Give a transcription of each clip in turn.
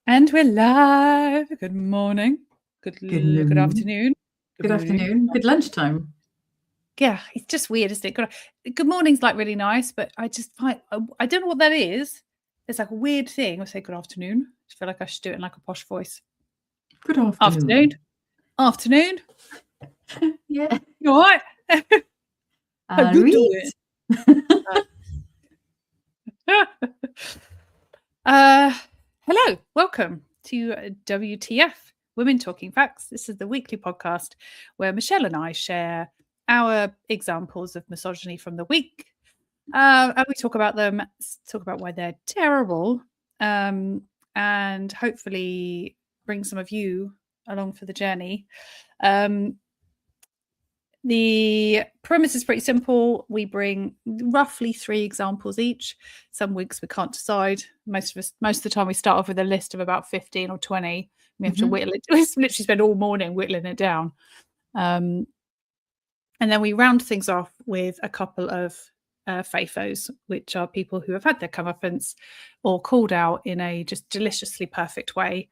And we're live. Good morning. Good noon. afternoon. Good afternoon. Good lunchtime. Yeah, it's just weird, isn't it? Good morning's like really nice, but I just find I don't know what that is. It's like a weird thing. I say good afternoon. I feel like I should do it in like a posh voice. Good afternoon. Afternoon. Yeah. You all right? How you doing? Hello, welcome to WTF, Women Talking Facts. This is the weekly podcast where Michelle and I share our examples of misogyny from the week. And we talk about them, talk about why they're terrible, and hopefully bring some of you along for the journey. The premise is pretty simple. We bring roughly 3 examples each. Some weeks we can't decide. Most of the time we start off with a list of about 15 or 20. We have to whittle it. We literally spend all morning whittling it down. And then we round things off with a couple of FAFOs, which are people who have had their comeuppance or called out in a just deliciously perfect way,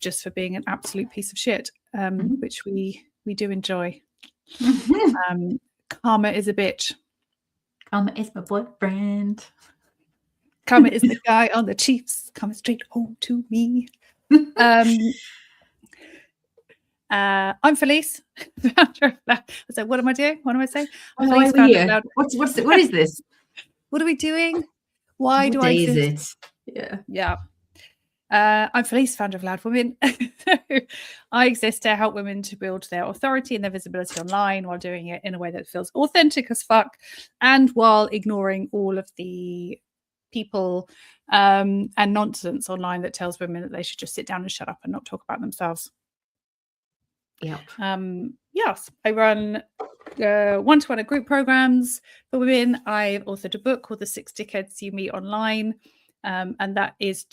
just for being an absolute piece of shit, which we do enjoy. Karma is a bitch. Karma is my boyfriend. Karma is the guy on the Chiefs coming straight home to me. I'm Felice. So what am I doing? What am I saying? I'm Felice. What is this? What are we doing? Why do I exist? Yeah. I'm Felice, founder of Loud Women. I exist to help women to build their authority and their visibility online while doing it in a way that feels authentic as fuck, and while ignoring all of the people and nonsense online that tells women that they should just sit down and shut up and not talk about themselves. Yeah. Yes, I run one-to-one and group programs for women. I've authored a book called The 6 Dickheads You Meet Online, and that is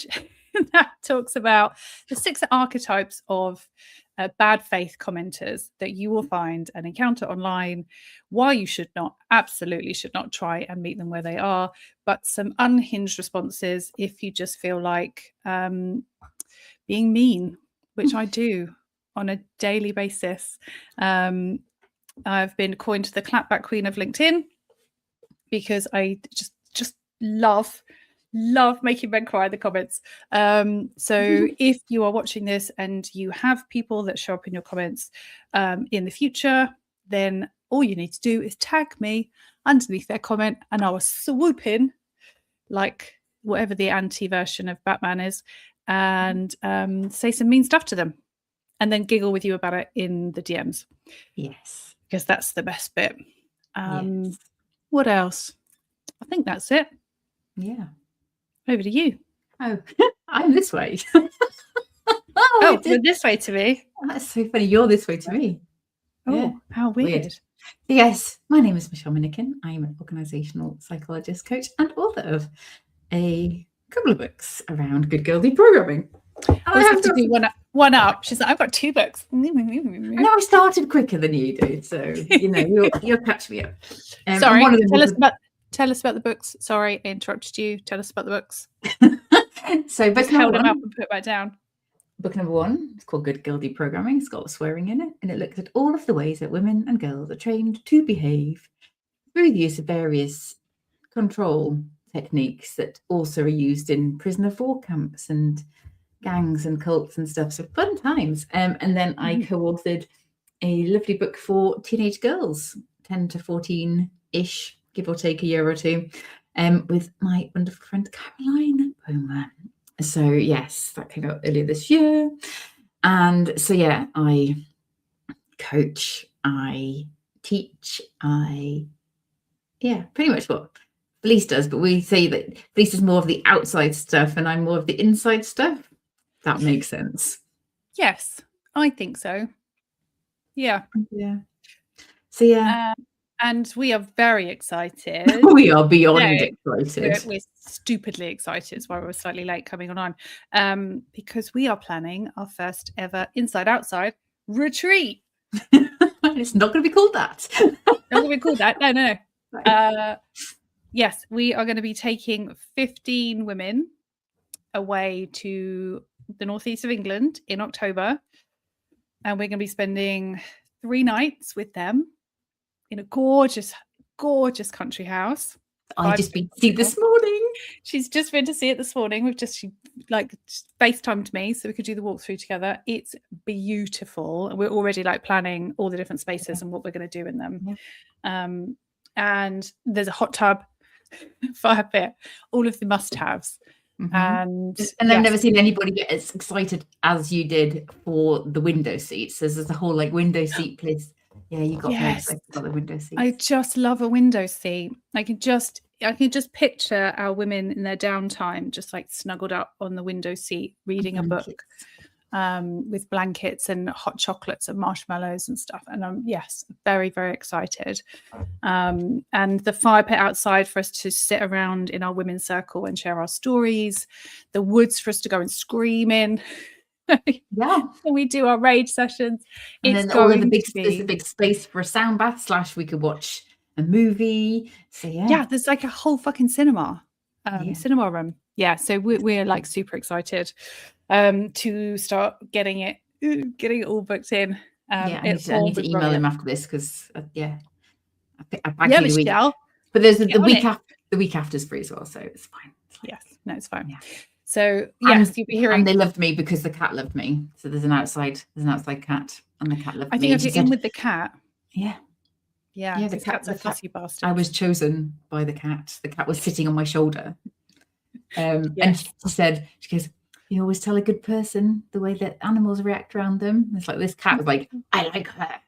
that talks about the 6 archetypes of bad faith commenters that you will find and encounter online, why you absolutely should not try and meet them where they are, but some unhinged responses if you just feel like being mean, which I do on a daily basis. I've been coined the clapback queen of LinkedIn because I just love making men cry in the comments. So if you are watching this and you have people that show up in your comments in the future, then all you need to do is tag me underneath their comment and I will swoop in like whatever the anti-version of Batman is and say some mean stuff to them and then giggle with you about it in the DMs. Yes. Because that's the best bit. Yes. What else? I think that's it. Yeah. Over to you. Oh, I'm this way. You're this way to me. That's so funny. You're this way to me. Oh, yeah. How weird. Yes, my name is Michelle Minikin. I'm an organisational psychologist, coach, and author of a couple of books around good girl deprogramming. I have to do one up. She's like, I've got 2 books. I know I started quicker than you did, so you'll catch me up. Sorry, tell us about the books. Sorry, I interrupted you. Tell us about the books. So book held them up and put it back down. Book number 1, it's called Good Girl Deprogramming. It's got swearing in it, and it looks at all of the ways that women and girls are trained to behave through the use of various control techniques that also are used in prisoner of war camps and gangs and cults and stuff. So fun times. And then I co-authored a lovely book for teenage girls, 10 to 14-ish, give or take a year or 2, with my wonderful friend Caroline Bowman. So yes, that came out earlier this year. And so yeah, I coach, I teach, pretty much what Felice does, but we say that Felice is more of the outside stuff and I'm more of the inside stuff. That makes sense. Yes, I think so. Yeah. Yeah. So yeah. And we are very excited. We are beyond excited. We're stupidly excited. That's why we're slightly late coming on. Because we are planning our first ever Inside Outside retreat. It's not going to be called that. Not going to be called that. No. Yes, we are going to be taking 15 women away to the northeast of England in October, and we're going to be spending 3 nights with them in a gorgeous, gorgeous country house. I just been to see this morning. She's just been to see it this morning. We've just FaceTimed me so we could do the walkthrough together. It's beautiful. And we're already like planning all the different spaces and what we're going to do in them. And there's a hot tub, fire pit, all of the must-haves. And I've never seen anybody get as excited as you did for the window seats. There's a whole like window seat place. Yeah, you got very excited about the window seats. I just love a window seat. I can just picture our women in their downtime just like snuggled up on the window seat reading a book with blankets and hot chocolates and marshmallows and stuff. And I'm very, very excited. And the fire pit outside for us to sit around in our women's circle and share our stories, the woods for us to go and scream in. And we do our rage sessions. And then all of there's a big space for a sound bath / we could watch a movie. So there's like a whole fucking cinema room. So we're like super excited to start getting it all booked in. I need to email him after this because I Michelle. But there's the week after's free as well, so it's fine. It's fine. So yes, you'll be hearing. And they loved me because the cat loved me. So there's an outside cat, and the cat loved me. I think I've been in with the cat. Yeah, the cat's a fussy bastard. I was chosen by the cat. The cat was sitting on my shoulder, and she goes, "You always tell a good person the way that animals react around them." It's like this cat was like, "I like her."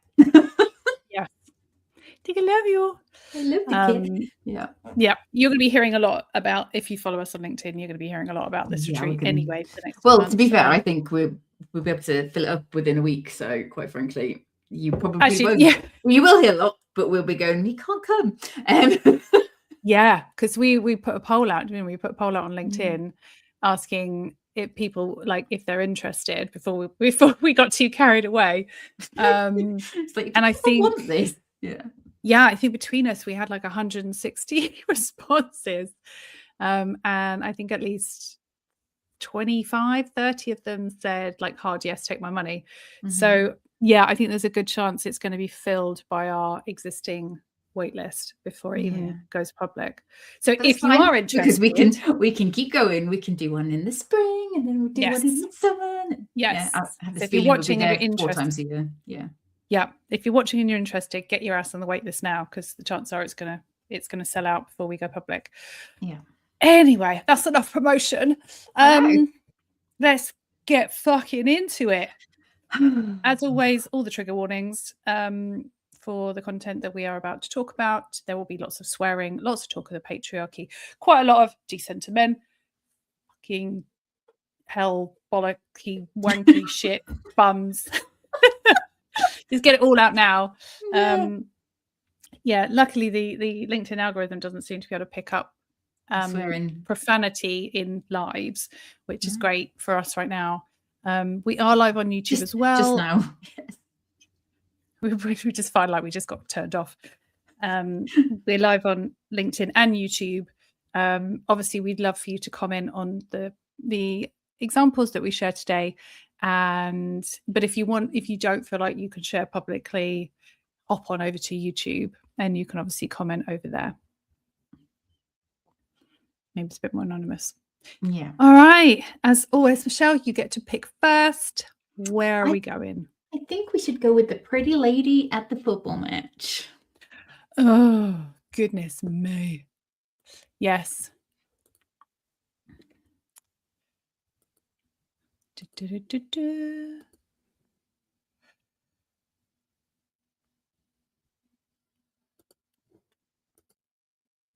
I think I love you. I love the kid. You're going to be hearing a lot about, if you follow us on LinkedIn, you're going to be hearing a lot about this retreat anyway for the next month. To be fair, I think we'll be able to fill it up within a week. So quite frankly, you probably won't. You will hear a lot, but we'll be going, you can't come. Because we put a poll out, didn't we? We put a poll out on LinkedIn asking if people if they're interested before we got too carried away. It's like, and I think want this. I think between us we had like 160 responses, and I think at least 25-30 of them said like hard yes, take my money. So I think there's a good chance it's going to be filled by our existing wait list before it even goes public. So if you are interested, because we can keep going, we can do one in the spring and then we'll do one in the summer. I have this if you're watching and you're interested 4 times a year. If you're watching and you're interested, get your ass on the wait list now, because the chances are it's gonna sell out before we go public. Anyway, that's enough promotion. Let's get fucking into it. As always, all the trigger warnings for the content that we are about to talk about. There will be lots of swearing, lots of talk of the patriarchy, quite a lot of descent to men, fucking hell, bollocky, wanky shit, bums. Just get it all out now. Luckily the LinkedIn algorithm doesn't seem to be able to pick up profanity in lives, which is great for us right now. We are live on YouTube as well. Just now. We just find like we just got turned off. We're live on LinkedIn and YouTube. Obviously, we'd love for you to comment on the examples that we share today. But if you don't feel like you can share publicly, hop on over to YouTube and you can obviously comment over there. Maybe it's a bit more anonymous. Yeah. All right. As always, Michelle, you get to pick first. Where are we going? I think we should go with the pretty lady at the football match. Oh, goodness me. Yes.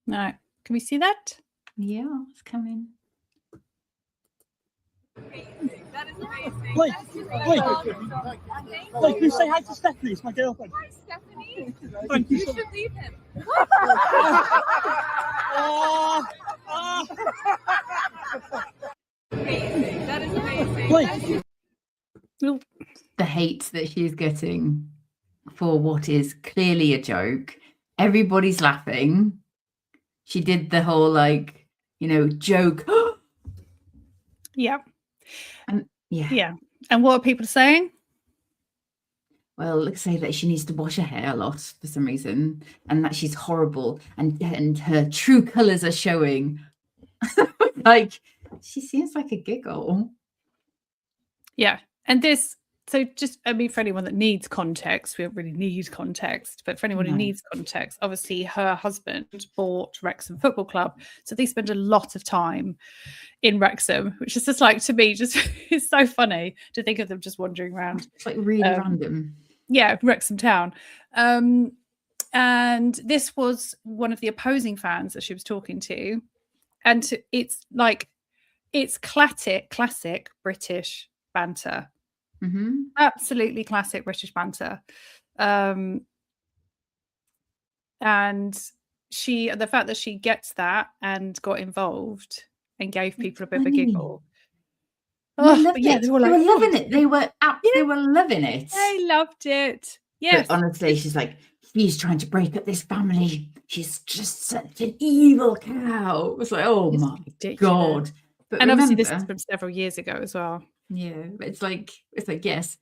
No. Can we see that? Yeah, it's coming. That is amazing. Blake, you say hi to Stephanie. It's my girlfriend. Hi, Stephanie. Thank you. You should leave him. Amazing. That is amazing. Blake. The hate that she's getting for what is clearly a joke. Everybody's laughing. She did the whole joke. Yeah. Yeah. And what are people saying? Well, let's say that she needs to wash her hair a lot for some reason, and that she's horrible, and her true colours are showing. Like, she seems like a giggle. Yeah. And this, so just, I mean, for anyone that needs context, we don't really need context, but for anyone who No. needs context, obviously her husband bought Wrexham Football Club. So they spend a lot of time in Wrexham, which is just like, to me, just it's so funny to think of them just wandering around. It's like really random. Yeah, Wrexham Town. And this was one of the opposing fans that she was talking to. And it's like, it's classic British banter. Absolutely classic British banter. And the fact that she gets that and got involved and gave people a bit of a giggle. Oh, yeah, they were loving it. They were loving it. They loved it. Yes. But honestly, she's like, he's trying to break up this family. She's just such an evil cow. It was like, oh my God. But and remember, obviously this is from several years ago as well. Yeah, it's like, yes.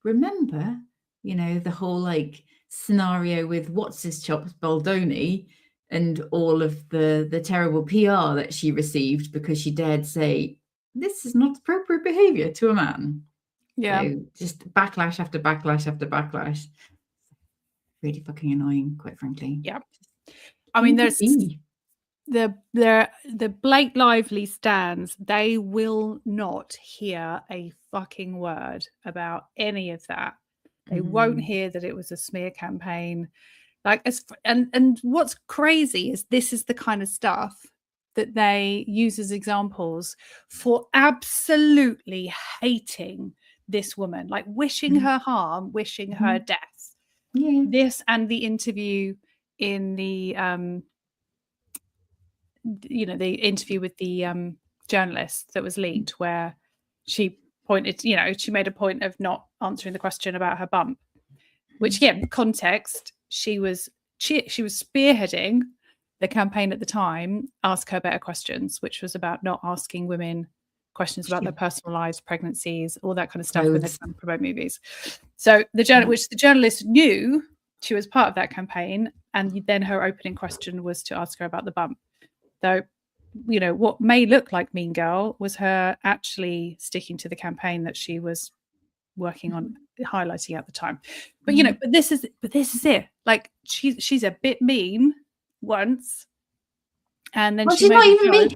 Remember, the whole like scenario with what's his chops Baldoni and all of the terrible PR that she received because she dared say this is not appropriate behavior to a man. Yeah. So just backlash after backlash after backlash. Really fucking annoying, quite frankly. Yeah. I mean, there's the Blake Lively stands, they will not hear a fucking word about any of that. They won't hear that it was a smear campaign. Like, and what's crazy is this is the kind of stuff that they use as examples for absolutely hating this woman, like wishing her harm, wishing her death. Yeah. This and the interview in the the interview with the journalist that was leaked, where she pointed, she made a point of not answering the question about her bump, which again, context, she was spearheading the campaign at the time, Ask Her Better Questions, which was about not asking women questions about their personal lives, pregnancies, all that kind of stuff when they promote movies. So which the journalist knew she was part of that campaign, and then her opening question was to ask her about the bump. Though, what may look like Mean Girl was her actually sticking to the campaign that she was working on highlighting at the time. But but this is it. Like she's a bit mean once, and then she's not even mean.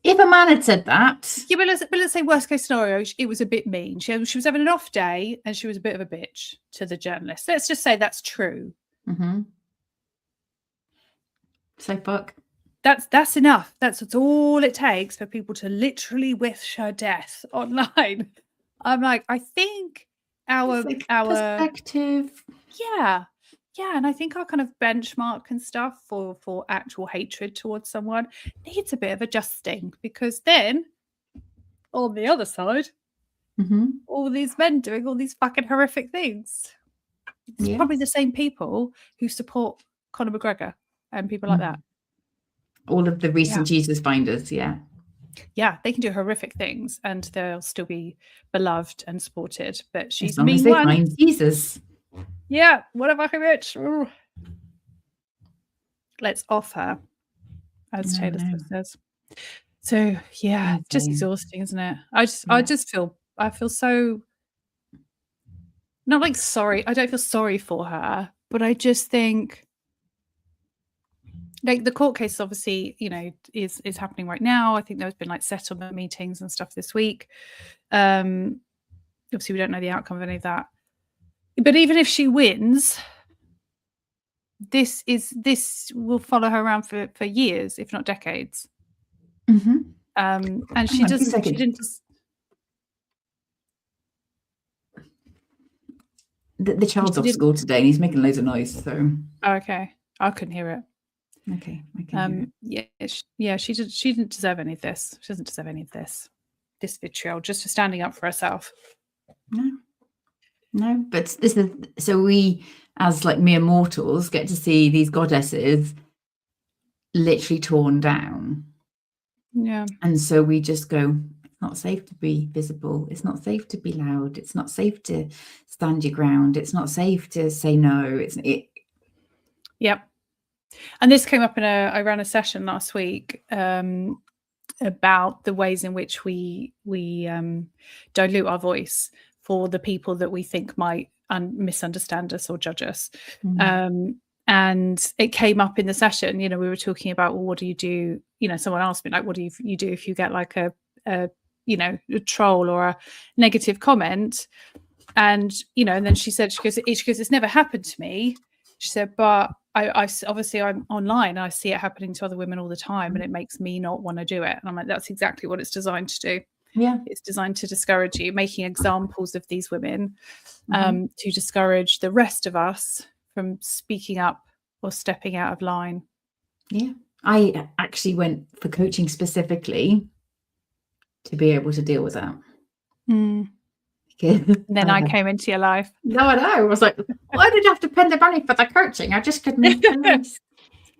If a man had said that, but let's say worst case scenario, it was a bit mean. She was having an off day, and she was a bit of a bitch to the journalist. Let's just say that's true. So fuck. That's enough. That's all it takes for people to literally wish her death online. I'm like, I think our perspective. Yeah, and I think our kind of benchmark and stuff for actual hatred towards someone needs a bit of adjusting, because then on the other side, all these men doing all these fucking horrific things. It's probably the same people who support Conor McGregor and people like that. All of the recent Jesus finders, yeah, they can do horrific things and they'll still be beloved and supported. But she's as long as they find Jesus. Yeah, what a fucking bitch. Ooh. Let's off her, as Taylor Swift says. So yeah, just exhausting, isn't it? I feel so not like sorry. I don't feel sorry for her, but I just think, like, the court case obviously, is happening right now. I think there's been like settlement meetings and stuff this week. Obviously, we don't know the outcome of any of that. But even if she wins, this will follow her around for years, if not decades. And she didn't just. The child's off school today, and he's making loads of noise. So. Oh, okay, I couldn't hear it. Okay, I can hear it. She didn't deserve any of this. She doesn't deserve any of this vitriol just for standing up for herself. No, but this is so we, as like mere mortals, get to see these goddesses literally torn down. Yeah. And so we just go, not safe to be visible. It's not safe to be loud. It's not safe to stand your ground. It's not safe to say no. Yep. And this came up I ran a session last week about the ways in which we dilute our voice for the people that we think might misunderstand us or judge us. And it came up in the session, we were talking about, well, what do you do? Someone asked me, like, what do you do if you get like a troll or a negative comment? And, and then she goes, it's never happened to me. She said, but I obviously I'm online. I see it happening to other women all the time, and it makes me not want to do it. And I'm like, that's exactly what it's designed to do. Yeah, it's designed to discourage you, making examples of these women to discourage the rest of us from speaking up or stepping out of line. Yeah, I actually went for coaching specifically to be able to deal with that. And then I came into your life. No, I know. I was like, why did you have to pay the money for the coaching? I just couldn't.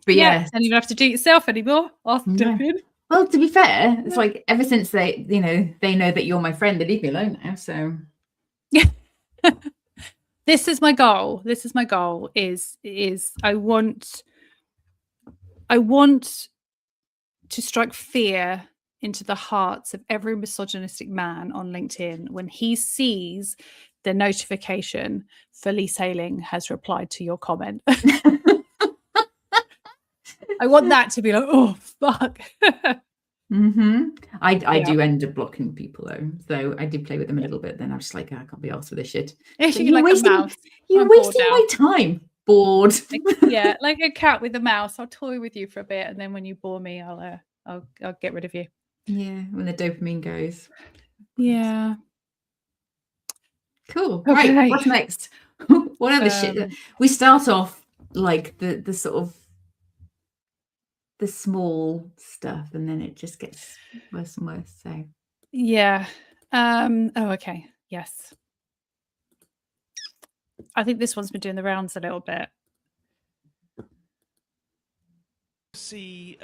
But yeah, don't even have to do it yourself anymore. Well, to be fair, it's like ever since they know that you're my friend, they leave me alone now. So this is my goal. Is I want to strike fear into the hearts of every misogynistic man on LinkedIn when he sees the notification Felice Hailing has replied to your comment. I want that to be like, oh fuck. I do end up blocking people though, so I did play with them a little bit. Then I was just like, I can't be arsed with this shit. You're wasting my time. Bored. Like a cat with a mouse. I'll toy with you for a bit, and then when you bore me, I'll get rid of you. Yeah, when the dopamine goes. Yeah. Cool. Okay. Right. What's next? What other shit? We start off like the sort of the small stuff, and then it just gets worse and worse. So yeah. Okay. Yes. I think this one's been doing the rounds a little bit. See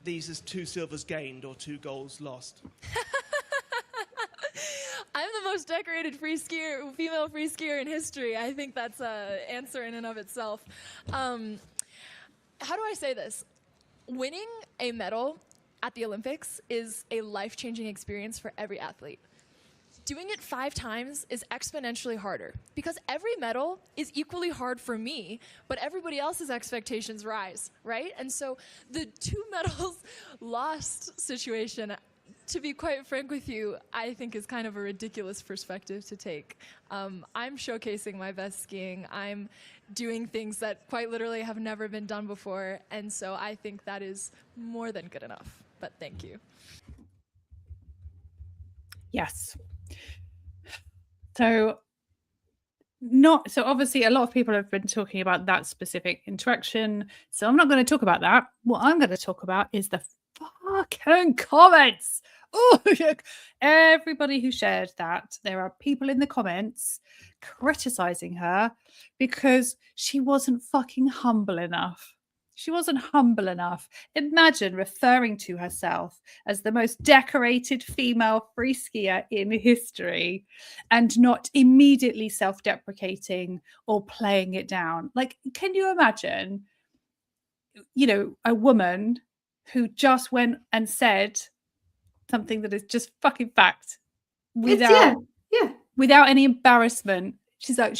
these as 2 silvers gained or 2 golds lost? I'm the most decorated female free skier in history. I think that's an answer in and of itself. How do I say this? Winning a medal at the Olympics is a life-changing experience for every athlete. Doing it 5 times is exponentially harder because every medal is equally hard for me, but everybody else's expectations rise, right? And so the 2 medals lost situation, to be quite frank with you, I think is kind of a ridiculous perspective to take. I'm showcasing my best skiing. I'm doing things that quite literally have never been done before. And so I think that is more than good enough. But thank you. Yes. So obviously a lot of people have been talking about that specific interaction. So I'm not going to talk about that. What I'm going to talk about is the fucking comments. Oh, everybody who shared that, there are people in the comments criticizing her because she wasn't fucking humble enough. Imagine referring to herself as the most decorated female free skier in history and not immediately self-deprecating or playing it down. Like, can you imagine, a woman who just went and said something that is just fucking fact without any embarrassment? She's like,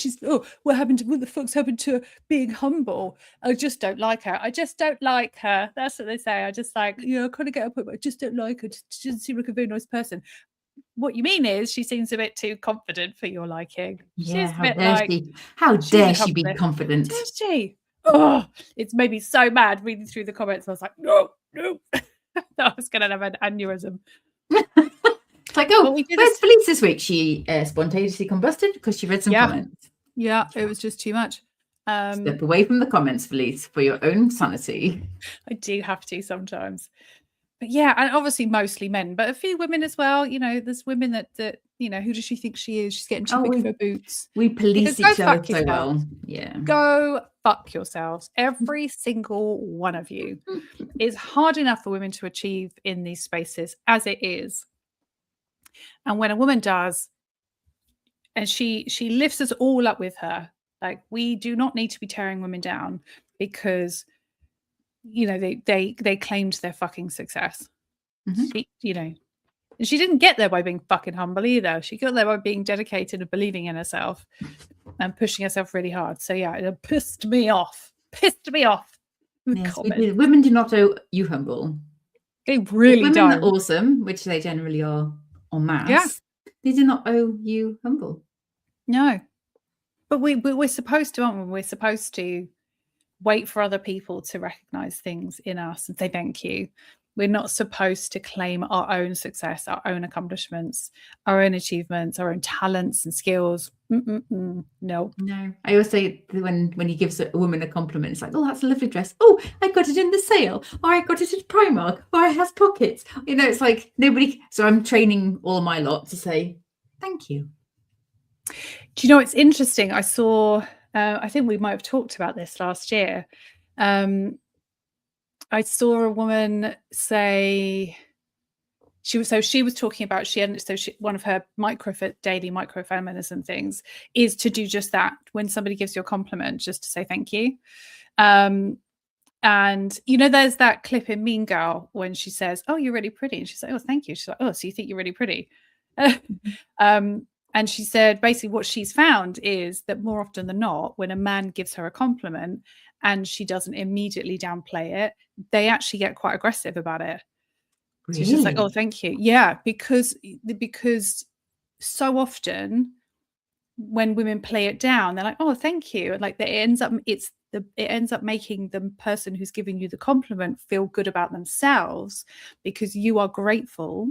what the fuck's happened to her being humble? I just don't like her. That's what they say. I just like, I kind of get up, but I just don't like her. She doesn't seem like a very nice person. What you mean is she seems a bit too confident for your liking. Yeah, how dare she be confident? Does she? Oh, it's made me so mad reading through the comments. I was like, no. I was going to have an aneurysm. It's like, where's Felice this week? She spontaneously combusted because she read some comments. Yeah, it was just too much. Step away from the comments, Felice, for your own sanity. I do have to sometimes. But yeah, and obviously mostly men, but a few women as well. There's women that who does she think she is? She's getting too big for her boots. We police each other so well. Yeah. Go fuck yourselves. Every single one of you is hard enough for women to achieve in these spaces as it is. And when a woman does, and she lifts us all up with her, like, we do not need to be tearing women down because, you know, they claimed their fucking success. She, you know, and she didn't get there by being fucking humble either. She got there by being dedicated and believing in herself and pushing herself really hard. So yeah, it pissed me off. Yes, women do not owe you humble. They really women don't. Are awesome, which they generally are en masse. They do not owe you humble. No, but we're supposed to, aren't we? We're supposed to wait for other people to recognize things in us and say thank you. We're not supposed to claim our own success, our own accomplishments, our own achievements, our own talents and skills. No. I always say when he gives a woman a compliment, it's like, oh, that's a lovely dress. Oh, I got it in the sale. Or I got it at Primark. Or it has pockets. You know, it's like nobody. So I'm training all my lot to say thank you. Do you know, it's interesting. I saw, I think we might have talked about this last year. I saw a woman say she was talking about one of her daily microfeminism things is to do just that. When somebody gives you a compliment, just to say thank you. And you know, there's that clip in Mean Girl when she says, "Oh, you're really pretty," and she's like, "Oh, thank you." She's like, "Oh, so you think you're really pretty?" And she said basically what she's found is that more often than not, when a man gives her a compliment and she doesn't immediately downplay it, they actually get quite aggressive about it. Really? So she's just like, "Oh, thank you." Yeah, because so often when women play it down, they're like, "Oh, thank you," and like it ends up making the person who's giving you the compliment feel good about themselves because you are grateful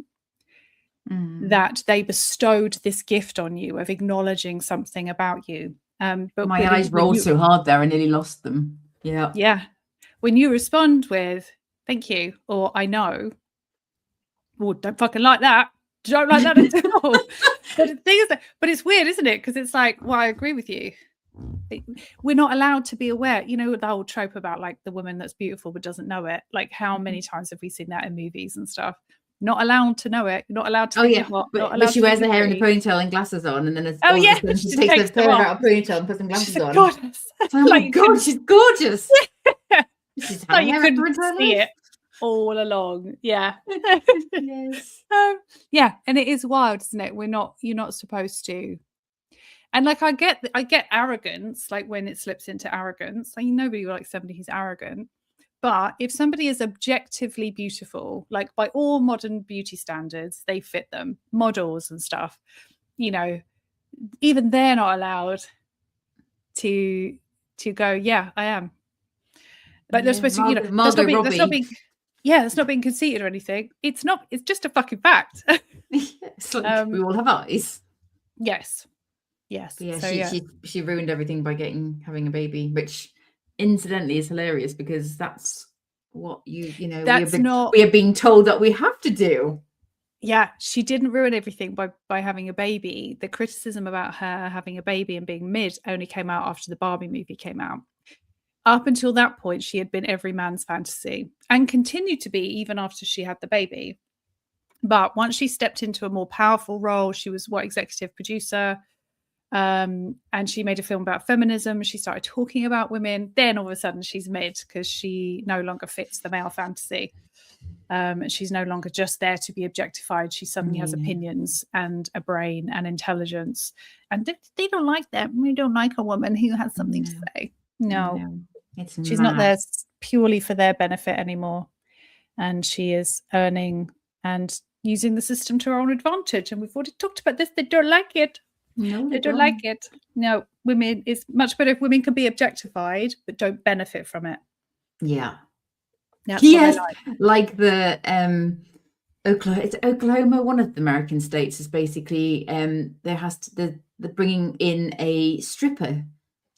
that they bestowed this gift on you of acknowledging something about you. But my eyes rolled so hard there, I nearly lost them. Yeah. When you respond with "thank you" or "I know," well, don't fucking like that. Don't like that at all. But the thing is but it's weird, isn't it? Because it's like, well, I agree with you. We're not allowed to be aware. You know, the whole trope about like the woman that's beautiful but doesn't know it. Like, how many times have we seen that in movies and stuff? Not allowed to know it. Not allowed to. But she wears the hair in a ponytail and glasses on, and then she takes her hair out of a ponytail and puts some glasses on. Gorgeous. Oh my god, she's gorgeous. She's like you couldn't see it all along. Yeah. Yes. Yeah, and it is wild, isn't it? You're not supposed to. And like I get arrogance, like when it slips into arrogance. Like, nobody likes somebody who's arrogant. But if somebody is objectively beautiful, like by all modern beauty standards, they fit them, models and stuff, you know, even they're not allowed to go, "Yeah, I am." Like they're supposed to, you know, that's not being conceited or anything. It's just a fucking fact. It's like we all have eyes. Yes. Yeah, so, she ruined everything by having a baby, which incidentally is hilarious because that's what we are being told that we have to do. Yeah, she didn't ruin everything by having a baby. The criticism about her having a baby and being mid only came out after the Barbie movie came out. Up until that point, she had been every man's fantasy and continued to be even after she had the baby. But once she stepped into a more powerful role, she was executive producer. And she made a film about feminism. She started talking about women. Then all of a sudden she's mid because she no longer fits the male fantasy. And she's no longer just there to be objectified. She suddenly has opinions and a brain and intelligence. And they don't like that. We don't like a woman who has something to say. No. She's not there purely for their benefit anymore. And she is earning and using the system to her own advantage. And we've already talked about this. They don't like it. No, they don't like it. No, women, it's much better if women can be objectified but don't benefit from it. Yeah. That's yes, like the Oklahoma, one of the American states is basically they're bringing in a stripper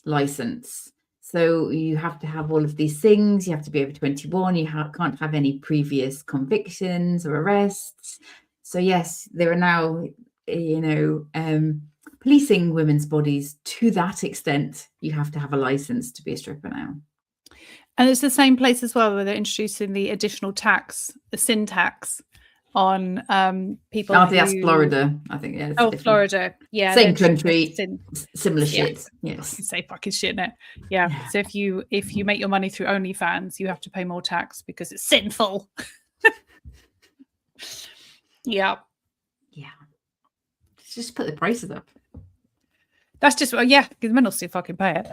license. So you have to have all of these things. You have to be over 21. You can't have any previous convictions or arrests. So yes, there are now, policing women's bodies to that extent. You have to have a license to be a stripper now. And it's the same place as well where they're introducing the additional tax, the sin tax, on people Oh, that's who Florida, I think. Yeah, it's oh different. Florida, yeah, Same they're just country, similar yeah. shit. Yes. Say fucking shit, innit? Yeah. So if you make your money through OnlyFans, you have to pay more tax because it's sinful. Yeah. Yeah. Just put the prices up. That's just yeah, because men will still fucking pay it.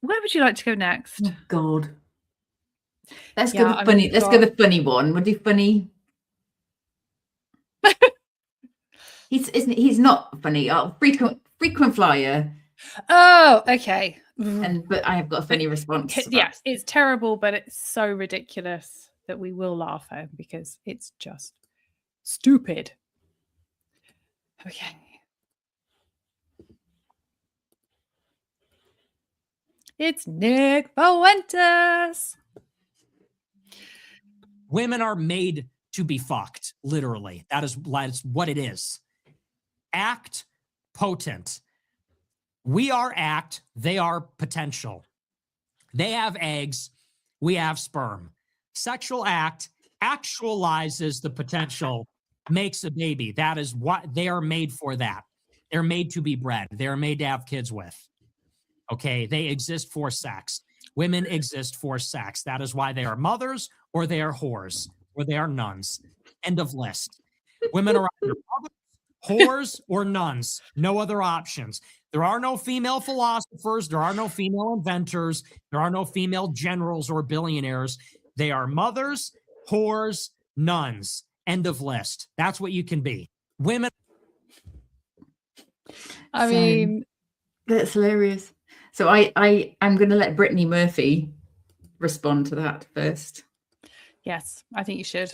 Where would you like to go next? Oh God. Let's Yeah, go the funny. Let's go the funny one. We'll do funny. He's not funny. Oh, frequent flyer. Oh, okay. But I have got a funny response. To that. Yes, it's terrible, but it's so ridiculous that we will laugh at him because it's just stupid. Okay. It's Nick Fuentes. Women are made to be fucked, literally. That's what it is. Act potent. We are act, they are potential. They have eggs, we have sperm. Sexual act actualizes the potential, makes a baby. That is what they are made for. That they're made to be bred. They're made to have kids with. Okay, they exist for sex. Women exist for sex. That is why they are mothers, or they are whores, or they are nuns. End of list. Women are either mothers, whores, or nuns. No other options. There are no female philosophers. There are no female inventors. There are no female generals or billionaires. They are mothers, whores, nuns. End of list. That's what you can be. Women. I mean, that's hilarious. So I'm going to let Brittany Murphy respond to that first. Yes, I think you should.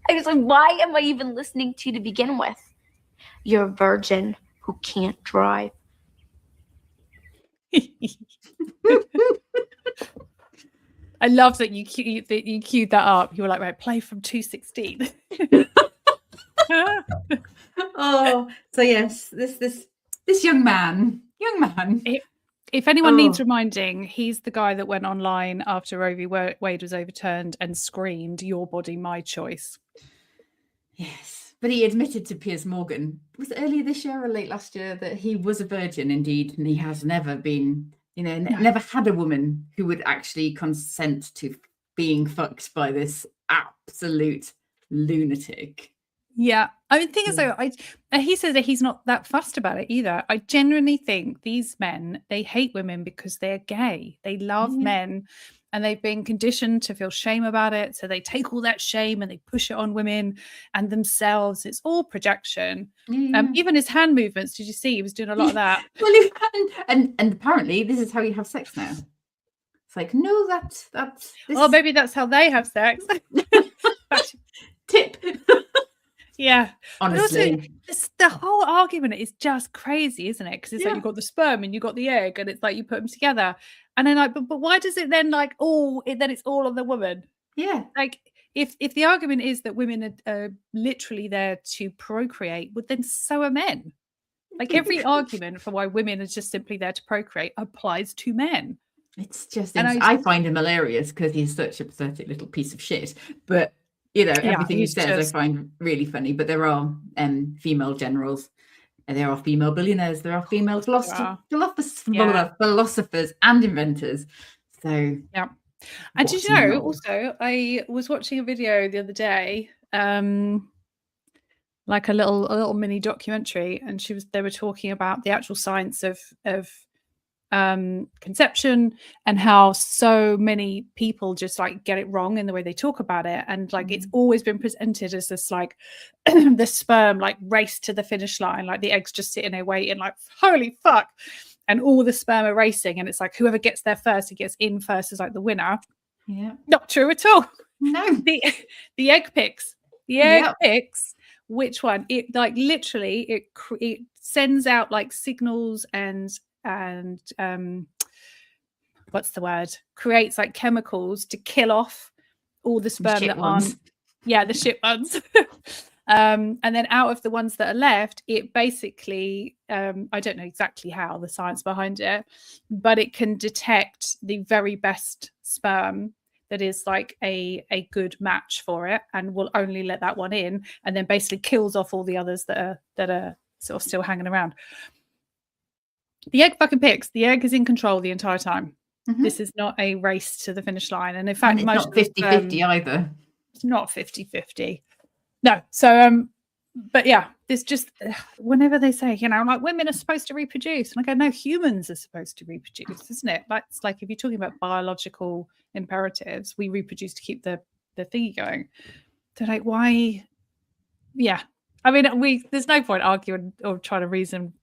I was like, why am I even listening to you to begin with? You're a virgin who can't drive. I love that you queued that up. You were like, right, play from 216. Oh, so yes, this young man. If anyone needs reminding, he's the guy that went online after Roe v. Wade was overturned and screamed, "Your body, my choice." Yes, but he admitted to Piers Morgan, was it earlier this year or late last year, that he was a virgin indeed, and he has never been, never had a woman who would actually consent to being fucked by this absolute lunatic. Yeah, I mean, the thing is, though, he said that he's not that fussed about it either. I genuinely think these men, they hate women because they're gay. They love men, and they've been conditioned to feel shame about it. So they take all that shame and they push it on women and themselves. It's all projection. Even his hand movements. Did you see? He was doing a lot of that. Well, and apparently this is how you have sex now. It's like, no, that's. Oh, maybe that's how they have sex. Tip. Yeah, honestly, the whole argument is just crazy, isn't it? Because it's like you've got the sperm and you've got the egg, and it's like you put them together, and then like, but why does it then then it's all on the woman? Yeah, like if the argument is that women are literally there to procreate, well, then so are men. Like every argument for why women are just simply there to procreate applies to men. It's just, I find him hilarious because he's such a pathetic little piece of shit, but. Everything he says I find really funny, but there are female generals, and there are female billionaires, there are female philosophers and inventors. So yeah. And did you know, also, I was watching a video the other day, like a little mini documentary, and they were talking about the actual science of conception and how so many people just like get it wrong in the way they talk about it, and like it's always been presented as this like the sperm like race to the finish line, like the eggs just sitting there waiting, like holy fuck, and all the sperm are racing, and it's like whoever gets there first, who gets in first, is like the winner. Not true at all. No. the egg picks which one. It like literally it sends out like signals and what's the word, creates like chemicals to kill off all the sperm that aren't the shit ones. And then out of the ones that are left, it basically, I don't know exactly how, the science behind it, but it can detect the very best sperm that is like a good match for it, and will only let that one in, and then basically kills off all the others that are sort of still hanging around. The egg fucking picks. The egg is in control the entire time. This is not a race to the finish line. And in fact, and it's not 50-50 either. It's not 50-50. No. So, but yeah, it's just whenever they say, you know, like women are supposed to reproduce, and I go, no, humans are supposed to reproduce, isn't it? Like, it's like if you're talking about biological imperatives, we reproduce to keep the thingy going. So like, why? Yeah, I mean, there's no point arguing or trying to reason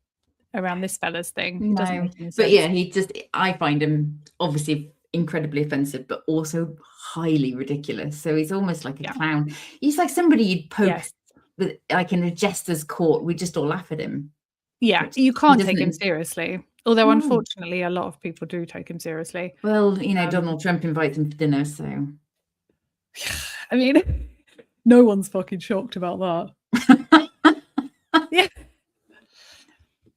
around this fella's thing. It doesn't No, make any sense. but yeah, I find him obviously incredibly offensive, but also highly ridiculous. So he's almost like a clown. He's like somebody you'd poke with, like in a jester's court. We just all laugh at him. Yeah, you can't take him seriously. Although, unfortunately, a lot of people do take him seriously. Well, you know, Donald Trump invites him for dinner, so. I mean, no one's fucking shocked about that. Yeah.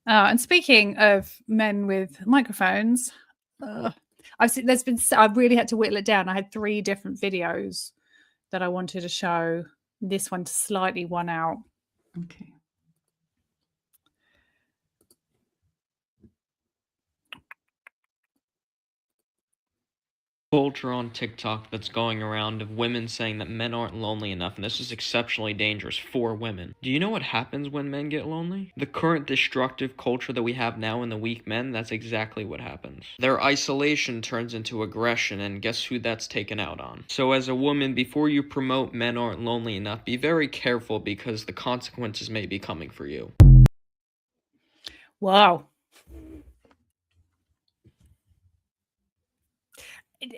And speaking of men with microphones, I've seen I really had to whittle it down. I had 3 different videos that I wanted to show. This one slightly won out. Okay. Culture on TikTok that's going around of women saying that men aren't lonely enough, and this is exceptionally dangerous for women. Do you know what happens when men get lonely? The current destructive culture that we have now in the weak men, that's exactly what happens. Their isolation turns into aggression, and guess who that's taken out on? So as a woman, before you promote men aren't lonely enough, be very careful, because the consequences may be coming for you. Wow.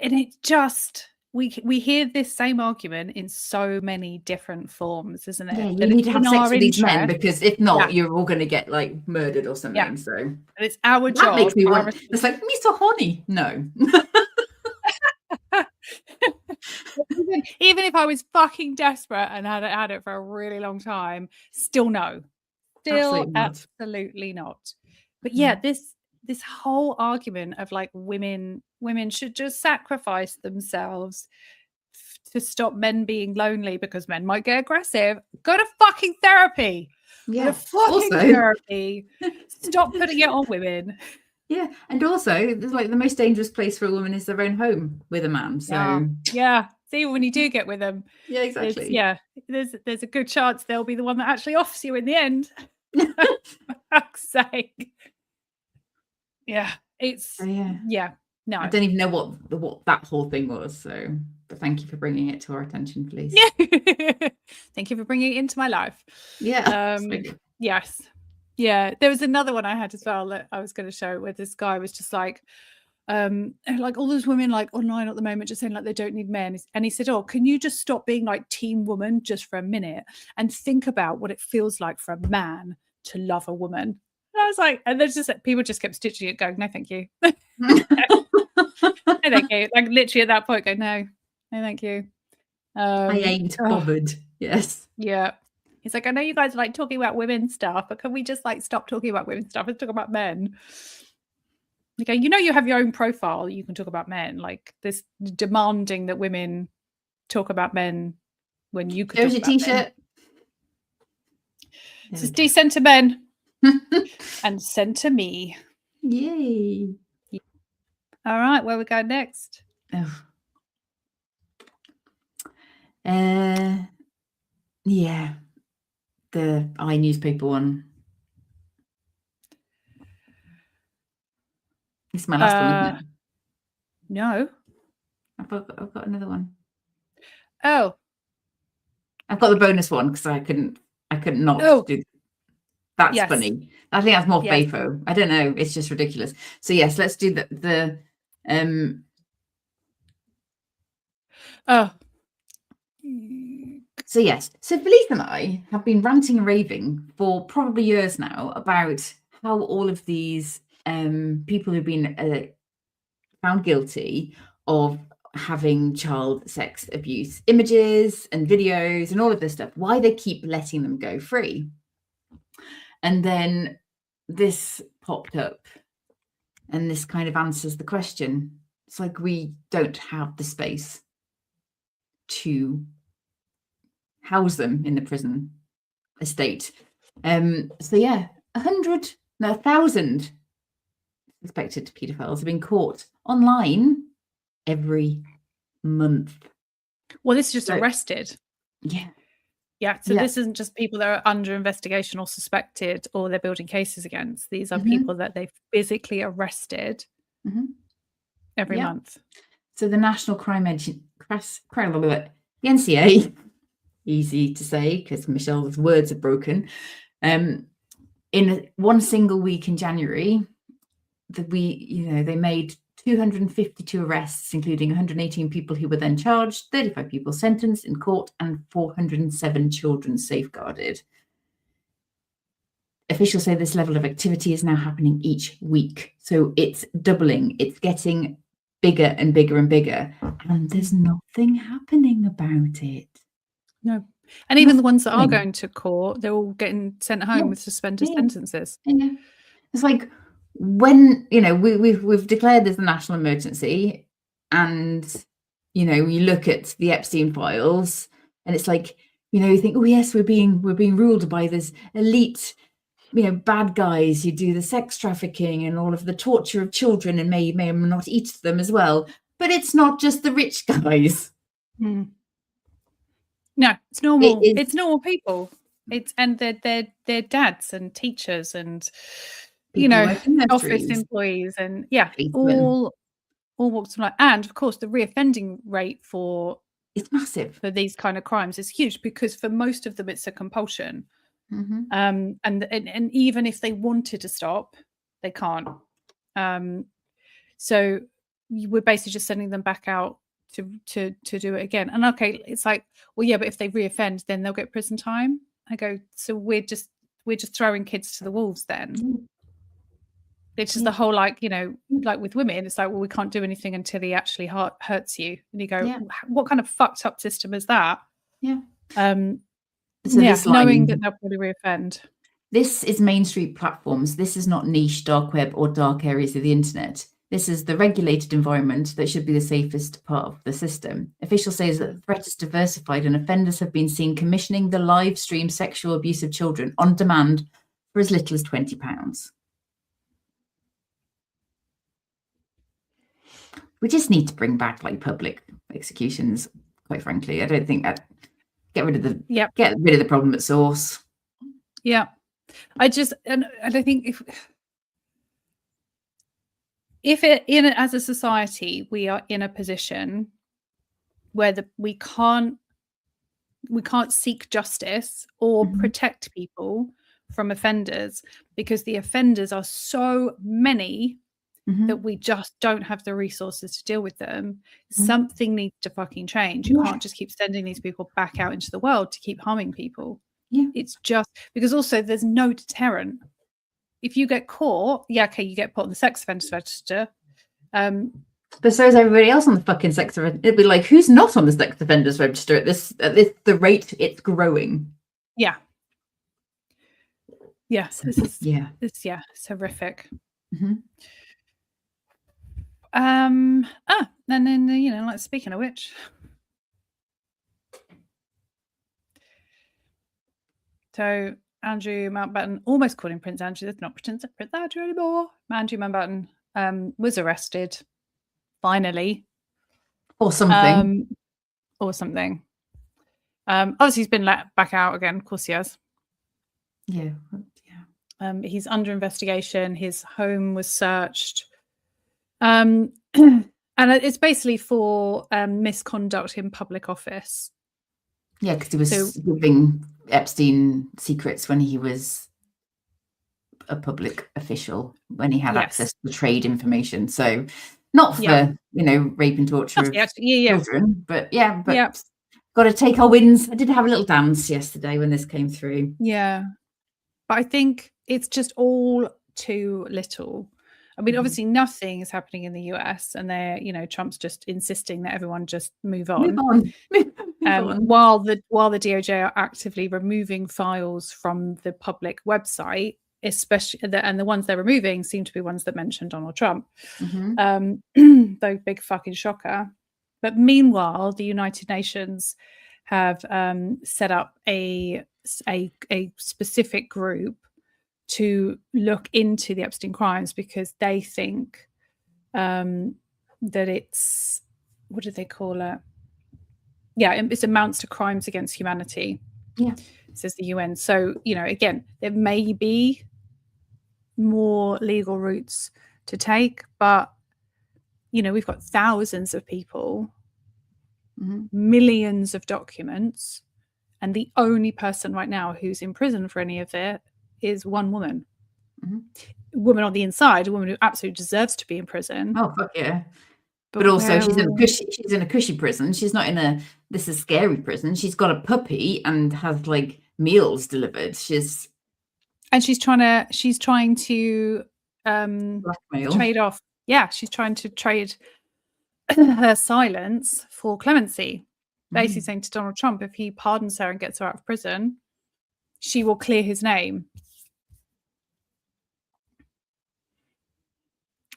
And it just, we hear this same argument in so many different forms, isn't it? Yeah, you need to have sex with these men, because if not, Yeah. you're all going to get like murdered or something. Yeah. So And it's our that job. makes me want. It's like Mr. Honey. No. Even if I was fucking desperate and had it for a really long time, still no. Still absolutely not. But yeah, this whole argument of like women should just sacrifice themselves to stop men being lonely because men might get aggressive. Go to fucking therapy. Yeah. Go to fucking therapy. Stop putting it on women. Yeah, and also, it's like the most dangerous place for a woman is their own home with a man. So yeah. See, when you do get with them, yeah, exactly. There's a good chance they'll be the one that actually offs you in the end. For fuck's sake. Yeah, it's no. I don't even know what that whole thing was. So, but thank you for bringing it to our attention, please. Yeah, thank you for bringing it into my life. Yeah. Yes. Yeah, there was another one I had as well that I was going to show, where this guy was just like all those women like online at the moment just saying like they don't need men, and he said, oh, can you just stop being like team woman just for a minute and think about what it feels like for a man to love a woman? And I was like, and there's just people just kept stitching it, going, no thank you. No thank you. Like literally at that point go, no thank you. I ain't bothered. Yes. Yeah. He's like, I know you guys are like talking about women stuff, but can we just like stop talking about women stuff and talk about men? Okay, you know you have your own profile, you can talk about men. Like this demanding that women talk about men when you could. There's your t-shirt. This is decent to men and sent to me. Yay. All right, where we go next? Yeah. The iNewspaper one. It's my last one, isn't it? No. I've got another one. Oh. I've got the bonus one because I couldn't not do. That's funny. I think that's more FAFO. I don't know. It's just ridiculous. So yes, let's do the So yes, so Felice and I have been ranting and raving for probably years now about how all of these people who've been found guilty of having child sex abuse images and videos and all of this stuff, why they keep letting them go free. And then this popped up, and this kind of answers the question. It's like, we don't have the space to house them in the prison estate. So yeah, 1,000 suspected paedophiles have been caught online every month. Well, this is just So- arrested. Yeah. Yeah. So Yeah. this isn't just people that are under investigation or suspected or they're building cases against. These are Mhm. people that they've physically arrested Mhm. every Yeah. month. So the National Crime Engine, the NCA, easy to say because Michelle's words are broken. In one single week in January, they made 252 arrests, including 118 people who were then charged, 35 people sentenced in court, and 407 children safeguarded. Officials say this level of activity is now happening each week. So it's doubling, it's getting bigger and bigger and bigger, and there's nothing happening about it. No. And even the ones that are Nothing. going to court, they're all getting sent home Yeah. with suspended Yeah. sentences. Yeah. It's like, when we've declared there's a national emergency, and you look at the Epstein files, and it's like, you think, oh yes, we're being ruled by this elite, bad guys who do the sex trafficking and all of the torture of children and may or may not eat them as well. But it's not just the rich guys. Mm. No, it's normal. is- It's normal people. And they're dads and teachers and People working in office nurseries, employees and yeah, policemen. all walks of life. And of course, the reoffending rate for It's massive. these kind of crimes is huge because for most of them it's a compulsion. Mhm. And even if they wanted to stop, they can't. So we're basically just sending them back out to do it again. And okay, it's like, well, yeah, but if they reoffend, then they'll get prison time. I go, so we're just throwing kids to the wolves then. Mm. It's just Yeah. the whole like with women, it's like, well, we can't do anything until he actually hurts you. And you go, Yeah. what kind of fucked up system is that? Yeah. So So this line- knowing that they'll probably reoffend. This is Main Street platforms. This is not niche, dark web, or dark areas of the internet. This is the regulated environment that should be the safest part of the system. Officials say that the threat is diversified and offenders have been seen commissioning the live stream sexual abuse of children on demand for as little as £20. We just need to bring back like public executions, quite frankly. I don't think that get rid of the problem at source. Yeah. I just and I think if as a society we are in a position where we can't seek justice or Mhm. protect people from offenders because the offenders are so many Mhm. that we just don't have the resources to deal with them. Mhm. Something needs to fucking change. You Yeah. can't just keep sending these people back out into the world to keep harming people. Yeah. It's just because also there's no deterrent. If you get caught, yeah, okay, you get put on the sex offenders register. But so is everybody else on the fucking sex offender. It'd be like, who's not on the sex offenders register at this the rate it's growing? Yeah. Yes, this is it's horrific. Mhm. And then like speaking of which, so Andrew Mountbatten, almost called him Prince Andrew. That's not Prince Andrew anymore. Andrew Mountbatten was arrested finally, Or something. Obviously, he's been let back out again. Of course, he has. Yeah. He's under investigation. His home was searched. And it's basically for misconduct in public office. Yeah, because he was giving Epstein secrets when he was a public official, when he had access to trade information. So not for rape and torture of children, but got to take our wins. I did have a little dance yesterday when this came through. Yeah, but I think it's just all too little. I mean, Mhm. obviously nothing is happening in the US, and they're, you know, Trump's just insisting that everyone just move Move on. on. Move on. While the DOJ are actively removing files from the public website, especially and the ones they're removing seem to be ones that mention Donald Trump. Mhm. Though big fucking shocker. But meanwhile, the United Nations have set up a specific group to look into the Epstein crimes because they think that it's, what do they call it? Yeah, it amounts to crimes against humanity. Yeah. Says the UN. So, you know, again, there may be more legal routes to take, but, you know, we've got thousands of people, Mhm. millions of documents, and the only person right now who's in prison for any of it is one woman. Mhm. A woman on the inside, a woman who absolutely deserves to be in prison. Oh, fuck yeah. But also, she's in a cushy prison. She's not in a this is scary prison. She's got a puppy and has like meals delivered. She's trying to blackmail. trade off. Yeah, she's trying to trade her silence for clemency. Basically saying to Donald Trump, if he pardons her and gets her out of prison, she will clear his name.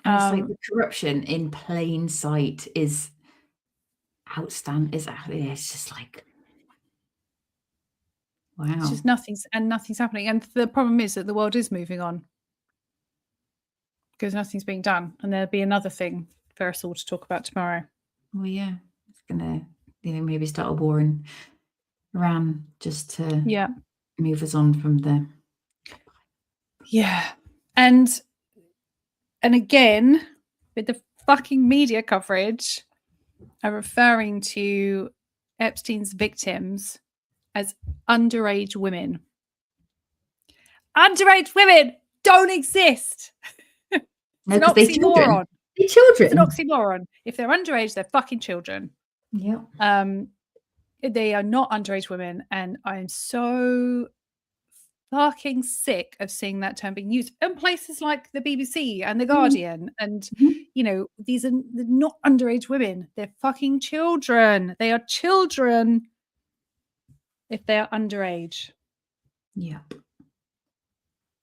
And it's like the corruption in plain sight is outstanding. It's just like, wow. It's just nothing's happening. And the problem is that the world is moving on because nothing's being done. And there'll be another thing for us all to talk about tomorrow. Well, yeah, it's gonna, maybe start a war in Iran just to move us on from the. Yeah. And again, with the fucking media coverage, are referring to Epstein's victims as underage women. Underage women don't exist. It's an oxymoron. They're children. It's an oxymoron. If they're underage, they're fucking children. Yeah. They are not underage women, and I'm so fucking sick of seeing that term being used in places like the BBC and the Guardian. And you know, these are not underage women. They're fucking children. They are children if they are underage. Yep.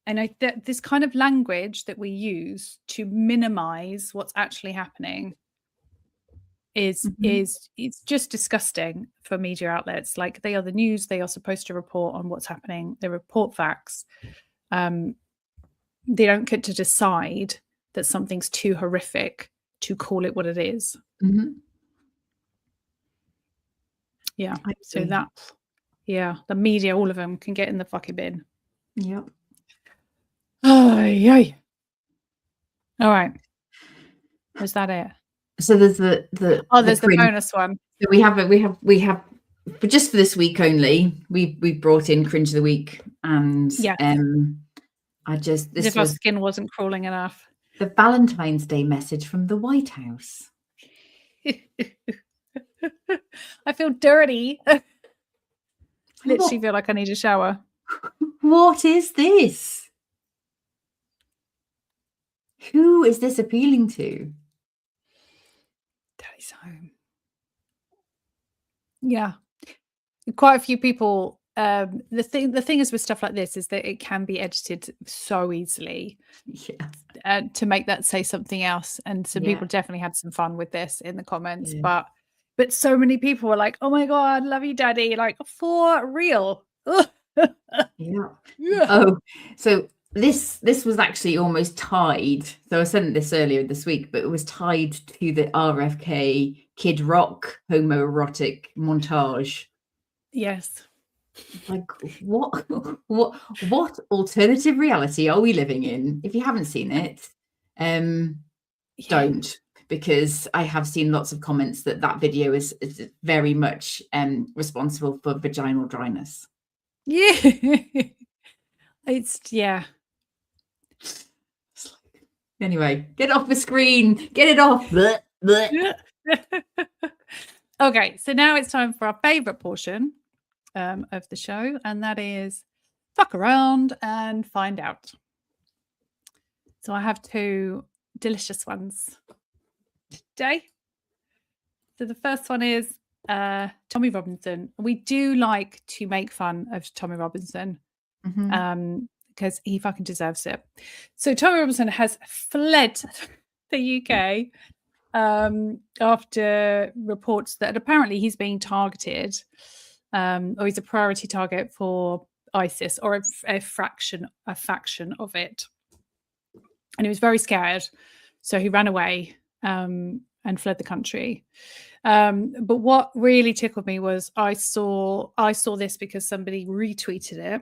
And this kind of language that we use to minimize what's actually happening is it's just disgusting for media outlets. Like, they are the news. They are supposed to report on what's happening. They report facts. They don't get to decide that something's too horrific to call it what it is. Yeah. So that, the media, all of them, can get in the fucking bin. Yep. Oh, yay. All right. Was that it? So there's there's the bonus one. So we have but just for this week only, we brought in cringe of the week, and this if our skin wasn't crawling enough. The Valentine's Day message from the White House. I feel dirty. Literally feel like I need a shower. What is this? Who is this appealing to? Daddy's home. Yeah, quite a few people. The thing is with stuff like this is that it can be edited so easily, to make that say something else. And some people definitely had some fun with this in the comments, but so many people were like, "Oh my god, love you, Daddy!" Like, for real. Oh, so this was actually almost tied. So I sent this earlier this week, but it was tied to the RFK Kid Rock homoerotic montage. Yes. Like, what alternative reality are we living in? If you haven't seen it, don't, because I have seen lots of comments that video is very much responsible for vaginal dryness. Anyway, get off the screen. Get it off. Blech, blech. Okay, so now it's time for our favorite portion of the show, and that is fuck around and find out. So I have two delicious ones today. So the first one is Tommy Robinson. We do like to make fun of Tommy Robinson because he fucking deserves it. So Tommy Robinson has fled the UK after reports that apparently he's being targeted, or he's a priority target for ISIS or a faction of it. And he was very scared, so he ran away and fled the country. But what really tickled me was I saw this because somebody retweeted it,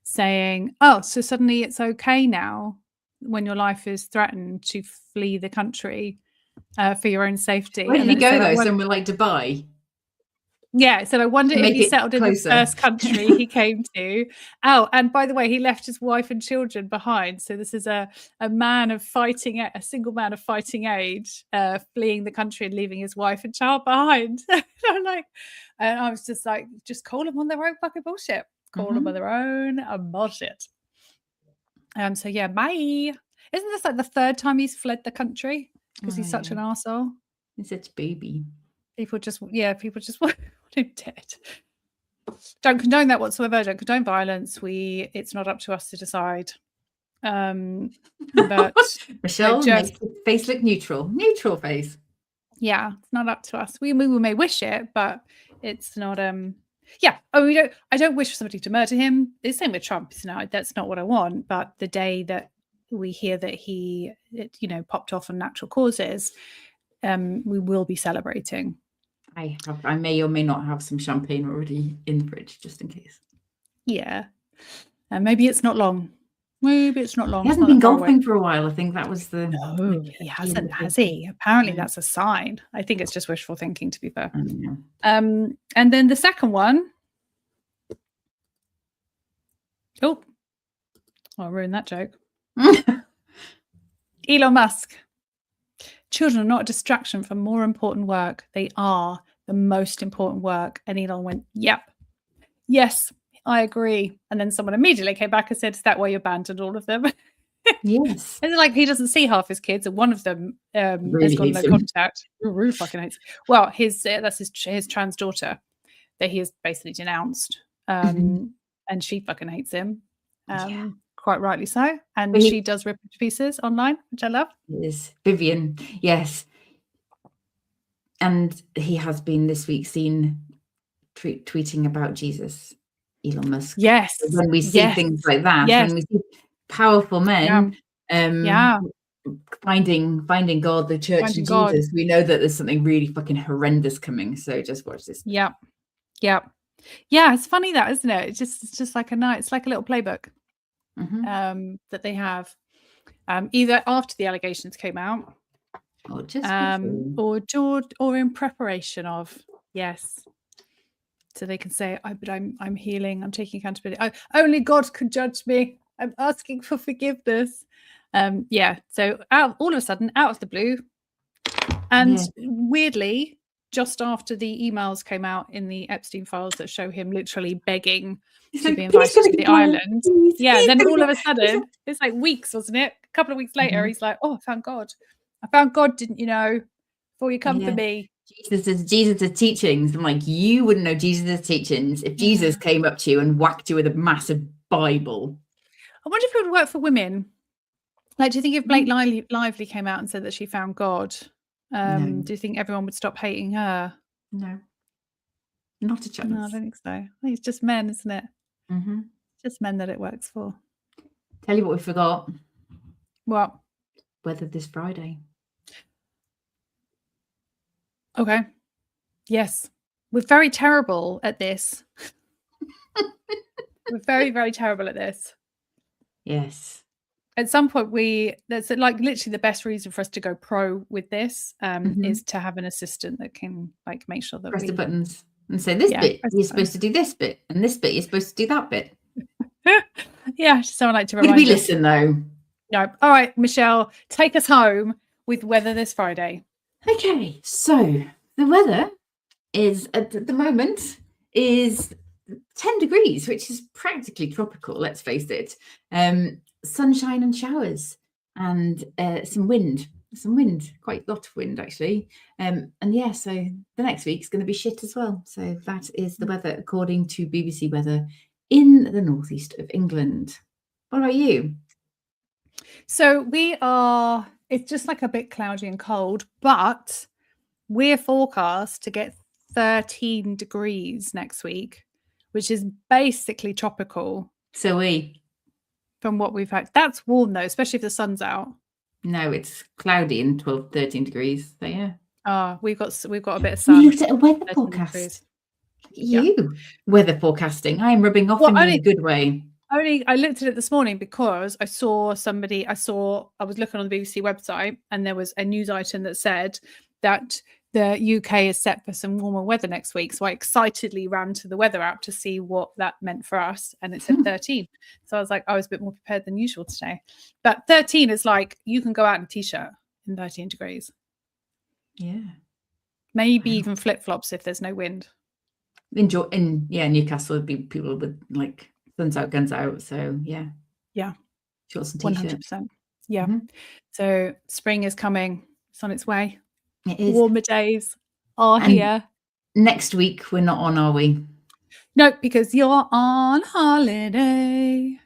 saying, "Oh, so suddenly it's okay now when your life is threatened to flee the country for your own safety." Where did And he then it go said, though? Somewhere like Dubai? Yeah, so I wonder To if make he it settled in closer. the first country he came to. Oh, and by the way, he left his wife and children behind. So this is a single man of fighting age, fleeing the country and leaving his wife and child behind. And I was just like, just call them on their own fucking bullshit. Call them on their own bullshit. So yeah, bye. Isn't this like the third time he's fled the country because he's such an arsehole? He's such a baby. People just want him dead. Don't condone that whatsoever. Don't condone violence. It's not up to us to decide. But Michelle makes the face look neutral. Neutral face. Yeah, it's not up to us. We may wish it, but it's not. Yeah. Oh, I don't wish for somebody to murder him. The same with Trump. That's not what I want. But the day that we hear that he, popped off on natural causes, we will be celebrating. I may or may not have some champagne already in the fridge, just in case. Yeah. And maybe it's not long. He hasn't been golfing for a while. I think that was the... No, he hasn't, has he? Apparently that's a sign. I think it's just wishful thinking, to be fair. And then the second one... Oh, I'll ruin that joke. Elon Musk. Children are not a distraction from more important work. They are the most important work. And Elon went, yep. Yes, I agree. And then someone immediately came back and said, is that why you abandoned all of them? Yes. It's like he doesn't see half his kids, and one of them really has got no contact. Really fucking hates. Well, that's his trans daughter that he has basically denounced, and she fucking hates him, quite rightly so. And she does rip into pieces online, which I love. Yes, Vivian. Yes, and he has been this week seen tweeting about Jesus, Elon Musk. Yes, when we see things like that, when we see powerful men finding God, the church, and Jesus, we know that there's something really fucking horrendous coming. So just watch this. Yeah, it's funny that, isn't it? It's just like it's like a little playbook that they have, either after the allegations came out, or just or in preparation of. Yes. So they can say, but I'm healing. I'm taking accountability. Only God could judge me. I'm asking for forgiveness. So all of a sudden, out of the blue, and weirdly, just after the emails came out in the Epstein files that show him literally begging to be invited to the island. Then all of a sudden, it's like weeks, wasn't it? A couple of weeks later, he's like, oh, I found God. I found God, didn't you know? Before you come for me. Jesus' teachings. I'm like, you wouldn't know Jesus' teachings if Jesus came up to you and whacked you with a massive Bible. I wonder if it would work for women. Like, do you think if Blake Lively came out and said that she found God, do you think everyone would stop hating her? No, not a chance. No, I don't think so. I think it's just men, isn't it? It's just men that it works for. Tell you what we forgot. What? Weather this Friday. Okay. Yes. We're very terrible at this. We're very, very terrible at this. Yes. At some point, that's like literally the best reason for us to go pro with this is to have an assistant that can like make sure that press the buttons and say this bit you're supposed to do this bit, and this bit you're supposed to do that bit. Someone like to remind us. Would we us. listen though? No. All right, Michelle, take us home with weather this Friday. Okay, so the weather is at the moment is 10 degrees, which is practically tropical, let's face it. Sunshine and showers. and some wind. Quite a lot of wind actually. And yeah, so the next week's going to be shit as well. So that is the weather according to BBC Weather in the northeast of England. What about you? So it's just like a bit cloudy and cold, but we're forecast to get 13 degrees next week, which is basically tropical So from what we've had. That's warm though, especially if the sun's out. no, it's cloudy and 12, 13 degrees. So yeah. We've got a bit of You sun. looked at a weather 13 forecast. degrees. Weather forecasting. I am rubbing off in a good way. I looked at it this morning because I was looking on the BBC website and there was a news item that said that the UK is set for some warmer weather next week. So I excitedly ran to the weather app to see what that meant for us. And it said 13. So I was like, I was a bit more prepared than usual today. But 13 is like, you can go out in a t-shirt in 13 degrees. Yeah. Maybe even flip-flops if there's no wind. Newcastle would be people with like guns out, guns out. So yeah. Shorts and t-shirts. 100%. Yeah. Mm-hmm. So spring is coming. It's on its way. It is. Warmer days are here. Next week we're not on, are we? No, because you're on holiday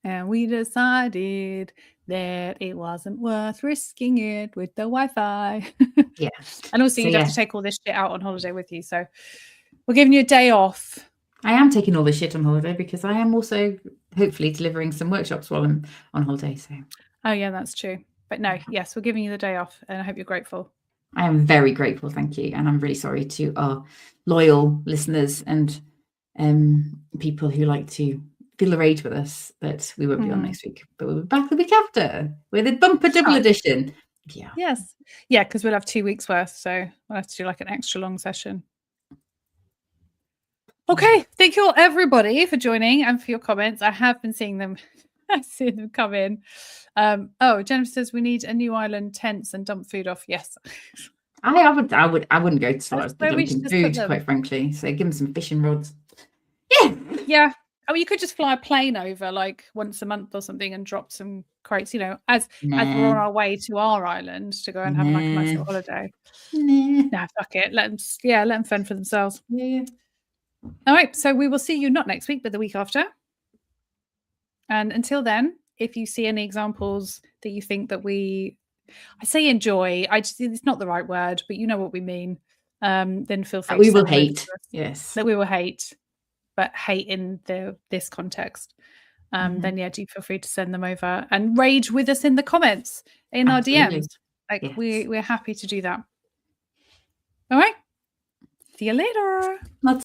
and we decided that it wasn't worth risking it with the Wi-Fi. Yeah. And also you'd have to take all this shit out on holiday with you. So we're giving you a day off. I am taking all this shit on holiday because I am also hopefully delivering some workshops while I'm on holiday. So. Oh yeah, that's true. But no, yes, we're giving you the day off and I hope you're grateful. I am very grateful, thank you. And I'm really sorry to our loyal listeners and people who like to feel the rage with us that we won't be on next week. But we'll be back the week after with a bumper double edition. Yeah. Yes. Yeah, because we'll have 2 weeks worth. So we'll have to do like an extra long session. Okay. Thank you all, everybody, for joining and for your comments. I have been seeing them. I've seen them come in. Jennifer says we need a new island tents and dump food off. Yes. I wouldn't go as far as the Where we dumping should just put food, them. quite frankly. So give them some fishing rods. Yeah. Oh, you could just fly a plane over like once a month or something and drop some crates, as we're on our way to our island to go and have like a nice little holiday. Nah, fuck it. Let them fend for themselves. Yeah. All right. So we will see you not next week, but the week after. And until then, if you see any examples that you think that I say enjoy, it's not the right word, but you know what we mean. Then feel free. We will hate. Yes. That we will hate, but hate in this context. Then do feel free to send them over and rage with us in the comments in our DMs. Like we're happy to do that. All right. See you later.